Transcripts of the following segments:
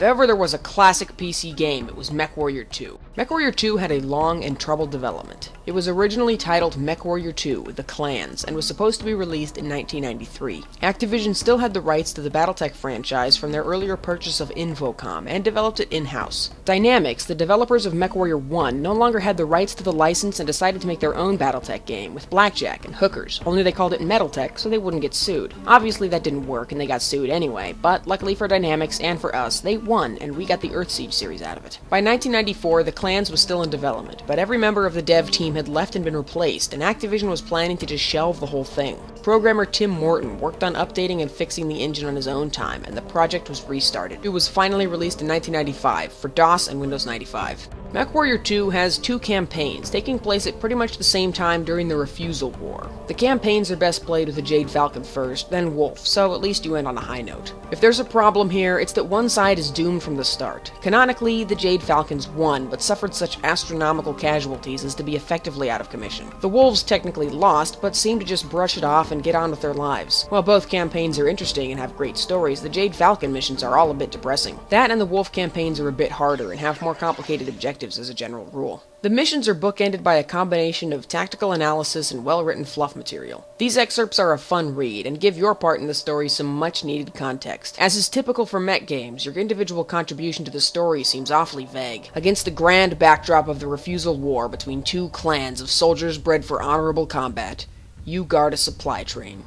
If ever there was a classic PC game, it was MechWarrior 2. MechWarrior 2 had a long and troubled development. It was originally titled MechWarrior 2: The Clans, and was supposed to be released in 1993. Activision still had the rights to the BattleTech franchise from their earlier purchase of Infocom, and developed it in-house. Dynamics, the developers of MechWarrior 1, no longer had the rights to the license and decided to make their own BattleTech game, with blackjack and hookers, only they called it MetalTech so they wouldn't get sued. Obviously that didn't work and they got sued anyway, but luckily for Dynamics and for us, they won, and we got the Earthsiege series out of it. By 1994, the Clans was still in development, but every member of the dev team had left and been replaced, and Activision was planning to just shelve the whole thing. Programmer Tim Morton worked on updating and fixing the engine on his own time, and the project was restarted. It was finally released in 1995 for DOS and Windows 95. MechWarrior 2 has two campaigns, taking place at pretty much the same time during the Refusal War. The campaigns are best played with the Jade Falcon first, then Wolf, so at least you end on a high note. If there's a problem here, it's that one side is doomed from the start. Canonically, the Jade Falcons won, but suffered such astronomical casualties as to be effectively out of commission. The Wolves technically lost, but seemed to just brush it off and get on with their lives. While both campaigns are interesting and have great stories, the Jade Falcon missions are all a bit depressing. That and the Wolf campaigns are a bit harder and have more complicated objectives as a general rule. The missions are bookended by a combination of tactical analysis and well-written fluff material. These excerpts are a fun read, and give your part in the story some much-needed context. As is typical for mech games, your individual contribution to the story seems awfully vague, against the grand backdrop of the Refusal War between two clans of soldiers bred for honorable combat. You guard a supply train.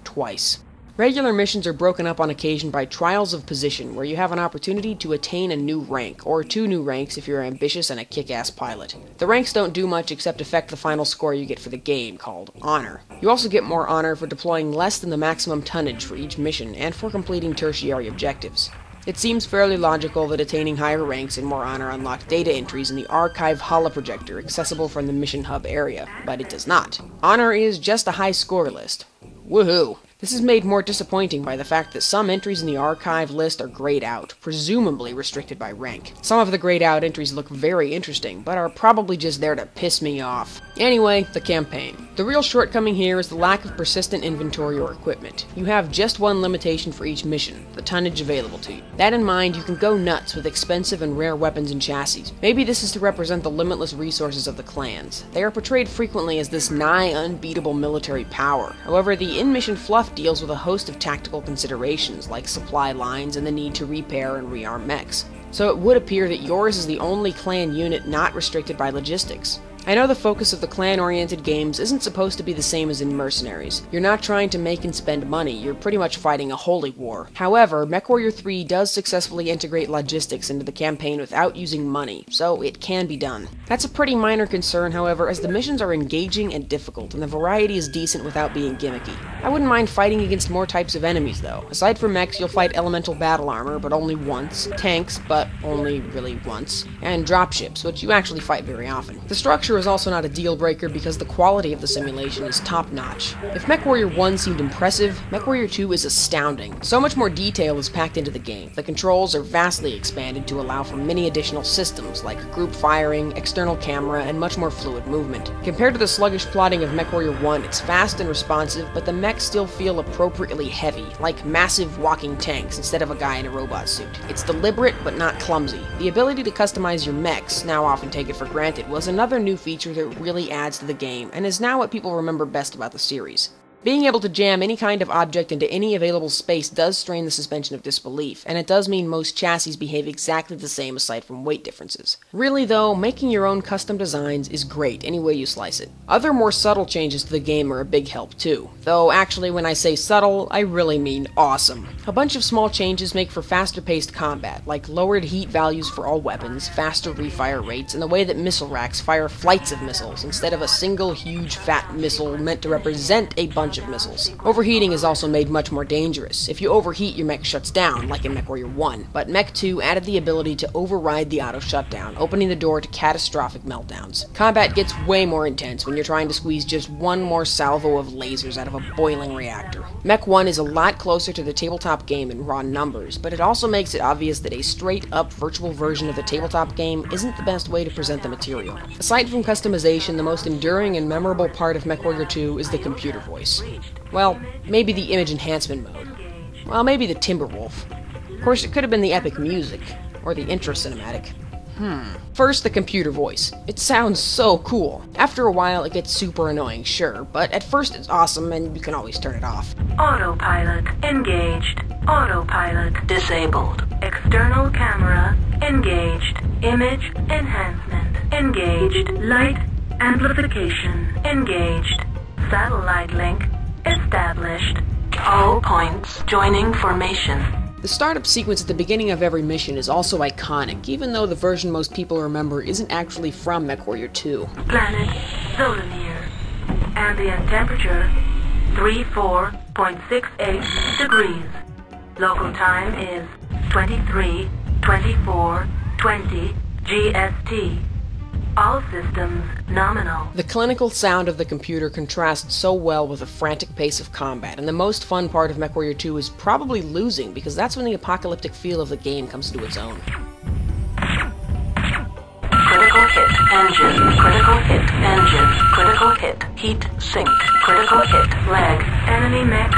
Twice. Regular missions are broken up on occasion by trials of position, where you have an opportunity to attain a new rank, or two new ranks if you're ambitious and a kick-ass pilot. The ranks don't do much except affect the final score you get for the game, called Honor. You also get more honor for deploying less than the maximum tonnage for each mission, and for completing tertiary objectives. It seems fairly logical that attaining higher ranks and more honor unlock data entries in the Archive holoprojector accessible from the Mission Hub area, but it does not. Honor is just a high score list. Woohoo! This is made more disappointing by the fact that some entries in the archive list are grayed out, presumably restricted by rank. Some of the grayed out entries look very interesting, but are probably just there to piss me off. Anyway, the campaign. The real shortcoming here is the lack of persistent inventory or equipment. You have just one limitation for each mission, the tonnage available to you. That in mind, you can go nuts with expensive and rare weapons and chassis. Maybe this is to represent the limitless resources of the clans. They are portrayed frequently as this nigh unbeatable military power. However, the in-mission fluff deals with a host of tactical considerations, like supply lines and the need to repair and rearm mechs. So it would appear that yours is the only clan unit not restricted by logistics. I know the focus of the clan-oriented games isn't supposed to be the same as in Mercenaries. You're not trying to make and spend money, you're pretty much fighting a holy war. However, MechWarrior 3 does successfully integrate logistics into the campaign without using money, so it can be done. That's a pretty minor concern, however, as the missions are engaging and difficult, and the variety is decent without being gimmicky. I wouldn't mind fighting against more types of enemies, though. Aside from mechs, you'll fight elemental battle armor, but only once, tanks, but only really once, and dropships, which you actually fight very often. The structure is also not a deal breaker because the quality of the simulation is top-notch. If MechWarrior 1 seemed impressive, MechWarrior 2 is astounding. So much more detail is packed into the game. The controls are vastly expanded to allow for many additional systems like group firing, external camera, and much more fluid movement. Compared to the sluggish plotting of MechWarrior 1, it's fast and responsive, but the mechs still feel appropriately heavy, like massive walking tanks instead of a guy in a robot suit. It's deliberate but not clumsy. The ability to customize your mechs, now often taken for granted, was another new feature that really adds to the game, and is now what people remember best about the series. Being able to jam any kind of object into any available space does strain the suspension of disbelief, and it does mean most chassis behave exactly the same aside from weight differences. Really though, making your own custom designs is great any way you slice it. Other more subtle changes to the game are a big help too, though actually when I say subtle, I really mean awesome. A bunch of small changes make for faster paced combat, like lowered heat values for all weapons, faster refire rates, and the way that missile racks fire flights of missiles instead of a single huge fat missile meant to represent a bunch of missiles. Overheating is also made much more dangerous. If you overheat, your mech shuts down, like in MechWarrior 1, but Mech 2 added the ability to override the auto shutdown, opening the door to catastrophic meltdowns. Combat gets way more intense when you're trying to squeeze just one more salvo of lasers out of a boiling reactor. Mech 1 is a lot closer to the tabletop game in raw numbers, but it also makes it obvious that a straight-up virtual version of the tabletop game isn't the best way to present the material. Aside from customization, the most enduring and memorable part of MechWarrior 2 is the computer voice. Well, maybe the image enhancement mode. Well, maybe the Timberwolf. Of course, it could have been the epic music, or the intro cinematic. First, the computer voice. It sounds so cool. After a while, it gets super annoying, sure, but at first it's awesome and you can always turn it off. Autopilot engaged. Autopilot disabled. External camera engaged. Image enhancement engaged. Light amplification engaged. Satellite link established. All points joining formation. The startup sequence at the beginning of every mission is also iconic, even though the version most people remember isn't actually from MechWarrior 2. Planet Zolomir. Ambient temperature 34.68 degrees. Local time is 23:24:20 GST. All systems nominal. The clinical sound of the computer contrasts so well with the frantic pace of combat, and the most fun part of MechWarrior 2 is probably losing, because that's when the apocalyptic feel of the game comes into its own. Critical hit engine. Critical hit engine. Critical hit heat sink. Critical hit lag. Enemy mech.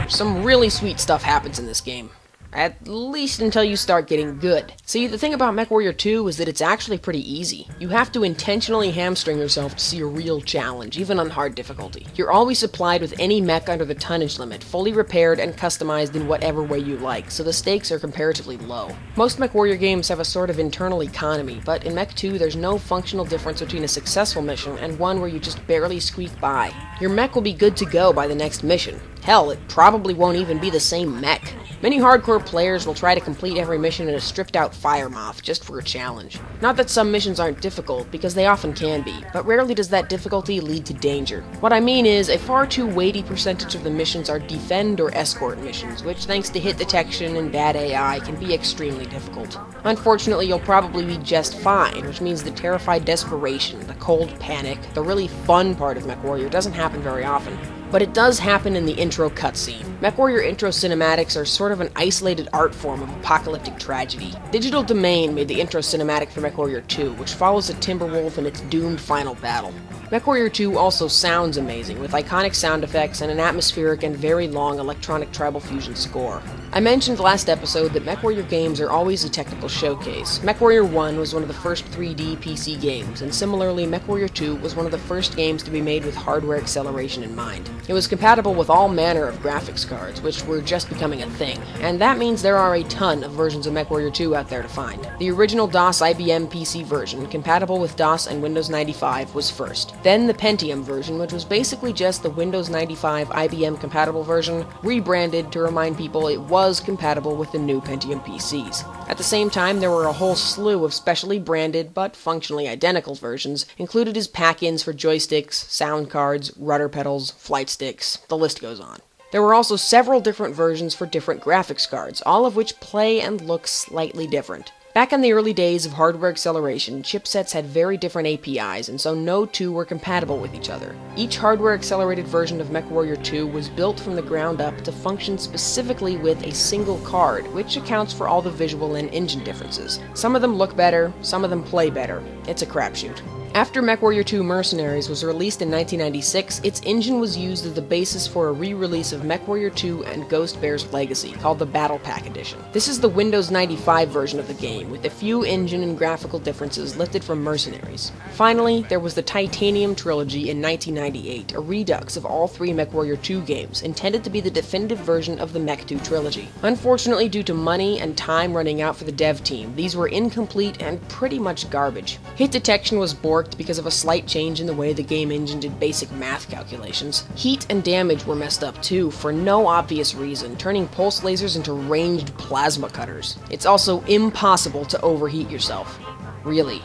Some really sweet stuff happens in this game. At least until you start getting good. See, the thing about MechWarrior 2 is that it's actually pretty easy. You have to intentionally hamstring yourself to see a real challenge, even on hard difficulty. You're always supplied with any mech under the tonnage limit, fully repaired and customized in whatever way you like, so the stakes are comparatively low. Most MechWarrior games have a sort of internal economy, but in Mech 2 there's no functional difference between a successful mission and one where you just barely squeak by. Your mech will be good to go by the next mission. Hell, it probably won't even be the same mech. Many hardcore players will try to complete every mission in a stripped-out fire moth just for a challenge. Not that some missions aren't difficult, because they often can be, but rarely does that difficulty lead to danger. What I mean is, a far too weighty percentage of the missions are defend or escort missions, which thanks to hit detection and bad AI can be extremely difficult. Unfortunately, you'll probably be just fine, which means the terrified desperation, the cold panic, the really fun part of MechWarrior doesn't happen very often. But it does happen in the intro cutscene. MechWarrior intro cinematics are sort of an isolated art form of apocalyptic tragedy. Digital Domain made the intro cinematic for MechWarrior 2, which follows a Timberwolf in its doomed final battle. MechWarrior 2 also sounds amazing, with iconic sound effects and an atmospheric and very long electronic tribal fusion score. I mentioned last episode that MechWarrior games are always a technical showcase. MechWarrior 1 was one of the first 3D PC games, and similarly MechWarrior 2 was one of the first games to be made with hardware acceleration in mind. It was compatible with all manner of graphics cards, which were just becoming a thing, and that means there are a ton of versions of MechWarrior 2 out there to find. The original DOS IBM PC version, compatible with DOS and Windows 95, was first. Then the Pentium version, which was basically just the Windows 95 IBM compatible version, rebranded to remind people it was compatible with the new Pentium PCs. At the same time, there were a whole slew of specially branded, but functionally identical versions, included as pack-ins for joysticks, sound cards, rudder pedals, flight sticks, the list goes on. There were also several different versions for different graphics cards, all of which play and look slightly different. Back in the early days of hardware acceleration, chipsets had very different APIs, and so no two were compatible with each other. Each hardware-accelerated version of MechWarrior 2 was built from the ground up to function specifically with a single card, which accounts for all the visual and engine differences. Some of them look better, some of them play better. It's a crapshoot. After MechWarrior 2 Mercenaries was released in 1996, its engine was used as the basis for a re-release of MechWarrior 2 and Ghost Bear's Legacy, called the Battle Pack Edition. This is the Windows 95 version of the game, with a few engine and graphical differences lifted from Mercenaries. Finally, there was the Titanium Trilogy in 1998, a redux of all three MechWarrior 2 games, intended to be the definitive version of the Mech 2 trilogy. Unfortunately, due to money and time running out for the dev team, these were incomplete and pretty much garbage. Hit detection was borked because of a slight change in the way the game engine did basic math calculations. Heat and damage were messed up too, for no obvious reason, turning pulse lasers into ranged plasma cutters. It's also impossible to overheat yourself. Really,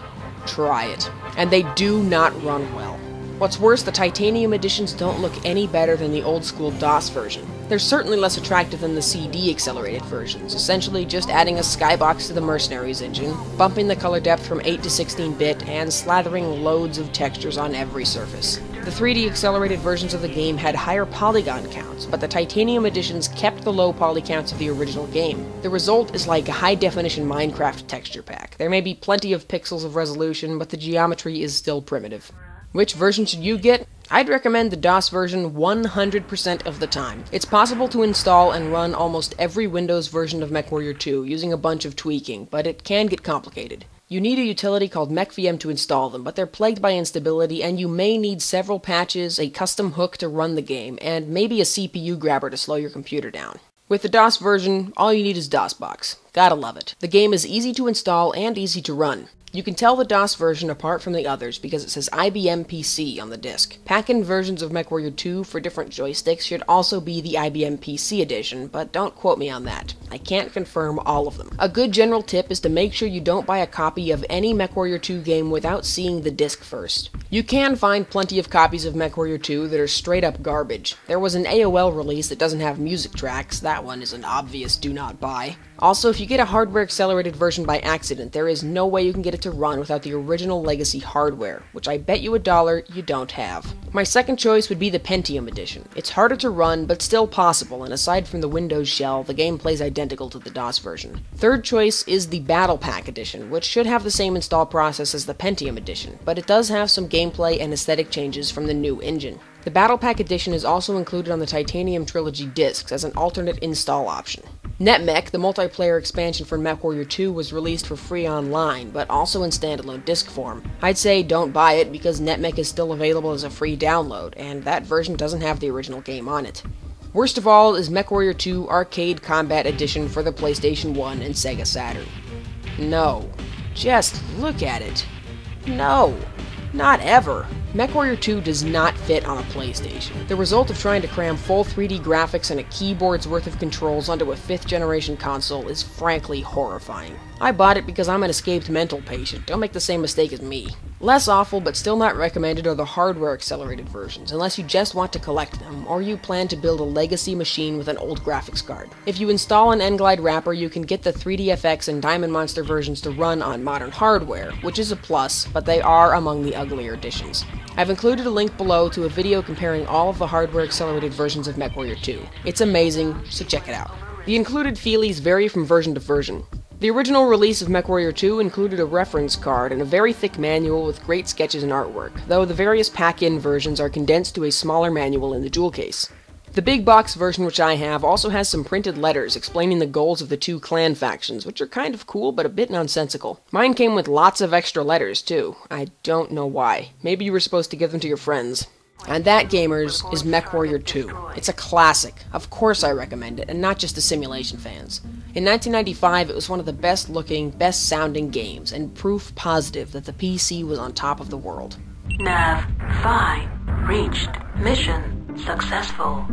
try it. And they do not run well. What's worse, the Titanium editions don't look any better than the old-school DOS version. They're certainly less attractive than the CD-accelerated versions, essentially just adding a skybox to the Mercenaries engine, bumping the color depth from 8 to 16-bit, and slathering loads of textures on every surface. The 3D-accelerated versions of the game had higher polygon counts, but the Titanium editions kept the low poly counts of the original game. The result is like a high-definition Minecraft texture pack. There may be plenty of pixels of resolution, but the geometry is still primitive. Which version should you get? I'd recommend the DOS version 100% of the time. It's possible to install and run almost every Windows version of MechWarrior 2 using a bunch of tweaking, but it can get complicated. You need a utility called MechVM to install them, but they're plagued by instability, and you may need several patches, a custom hook to run the game, and maybe a CPU grabber to slow your computer down. With the DOS version, all you need is DOSBox. Gotta love it. The game is easy to install and easy to run. You can tell the DOS version apart from the others because it says IBM PC on the disc. Pack-in versions of MechWarrior 2 for different joysticks should also be the IBM PC edition, but don't quote me on that. I can't confirm all of them. A good general tip is to make sure you don't buy a copy of any MechWarrior 2 game without seeing the disc first. You can find plenty of copies of MechWarrior 2 that are straight up garbage. There was an AOL release that doesn't have music tracks. That one is an obvious do not buy. Also, if you get a hardware accelerated version by accident, there is no way you can get it to run without the original legacy hardware, which I bet you $1 you don't have. My second choice would be the Pentium edition. It's harder to run, but still possible, and aside from the Windows shell, the game plays identical to the DOS version. Third choice is the Battle Pack edition, which should have the same install process as the Pentium edition, but it does have some gameplay and aesthetic changes from the new engine. The Battle Pack edition is also included on the Titanium Trilogy discs as an alternate install option. NetMech, the multiplayer expansion for MechWarrior 2, was released for free online, but also in standalone disc form. I'd say don't buy it because NetMech is still available as a free download, and that version doesn't have the original game on it. Worst of all is MechWarrior 2 Arcade Combat Edition for the PlayStation 1 and Sega Saturn. No. Just look at it. No. Not ever. MechWarrior 2 does not fit on a PlayStation. The result of trying to cram full 3D graphics and a keyboard's worth of controls onto a 5th generation console is frankly horrifying. I bought it because I'm an escaped mental patient. Don't make the same mistake as me. Less awful but still not recommended are the hardware accelerated versions, unless you just want to collect them, or you plan to build a legacy machine with an old graphics card. If you install an N-Glide wrapper, you can get the 3DFX and Diamond Monster versions to run on modern hardware, which is a plus, but they are among the uglier editions. I've included a link below to a video comparing all of the hardware accelerated versions of MechWarrior 2. It's amazing, so check it out. The included feelies vary from version to version. The original release of MechWarrior 2 included a reference card and a very thick manual with great sketches and artwork, though the various pack-in versions are condensed to a smaller manual in the jewel case. The big box version, which I have, also has some printed letters explaining the goals of the two clan factions, which are kind of cool but a bit nonsensical. Mine came with lots of extra letters, too. I don't know why. Maybe you were supposed to give them to your friends. And that, gamers, is MechWarrior 2. It's a classic. Of course I recommend it, and not just to simulation fans. In 1995, it was one of the best looking, best sounding games, and proof positive that the PC was on top of the world. Nav 5 reached. Mission successful.